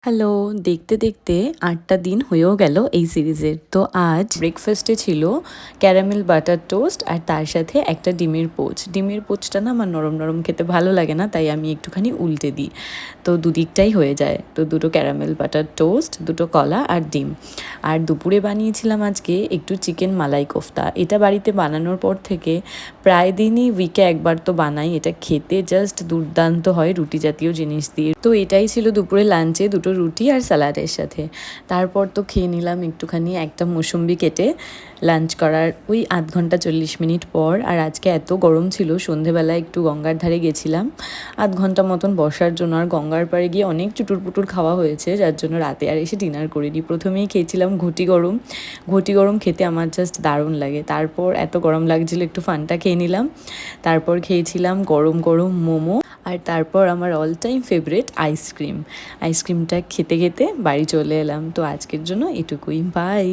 Hello! দেখতে, দেখতে ৮ টা দিন হয়েও গেল এই সিরিজের। তো আজ ব্রেকফাস্টে ছিল ক্যারামেল বাটার টোস্ট আর তার সাথে একটা ডিমের পোচ। ডিমের পোচটা না আমার নরম, নরম খেতে ভালো লাগে না, তাই আমি একটুখানি উল্টে দিই। তো দুদিকটাই হয়ে যায়। তো ২ টো ক্যারামেল বাটার টোস্ট, ২ টো কলা আর ডিম। আর দুপুরে বানিয়েছিলাম আজকে একটু চিকেন মালাই কোফতা। এটা বাড়িতে বানানোর পর থেকে প্রায় দিনই উইকে একবার তো বানাই। এটা খেতে জাস্ট দুর্দান্ত হয় রুটি জাতীয় জিনিস দিয়ে। তো এটাই ছিল দুপুরে লাঞ্চে ২ টো রুটি আর স্যালাডের সাথে। তারপর তো খেয়ে নিলাম একটুখানি একটা মুসুম্বি কেটে লাঞ্চ করার ওই ০.৫ ঘন্টা ৪০ মিনিট পর। আর আজকে এত গরম ছিল, সন্ধেবেলায় একটু গঙ্গার ধারে গেছিলাম ০.৫ ঘন্টা মতন বসার জন্য। আর গঙ্গার পাড়ে গিয়ে অনেক চুটুর-পুটুর খাওয়া হয়েছে, যার জন্য রাতে আর এসে ডিনার করিনি। প্রথমেই খেয়েছিলাম ঘটি গরম। ঘটি গরম খেতে আমার জাস্ট দারুণ লাগে। তারপর এত গরম লাগছিল একটু ফান্টা খেয়ে নিলাম। তারপর খেয়েছিলাম গরম, গরম মোমো। আর তারপর আমার অল টাইম ফেভারিট আইসক্রিম। আইসক্রিমটা খেতে, খেতে বাড়ি চলে এলাম। তো আজকের জন্য এটুকুই। বাই।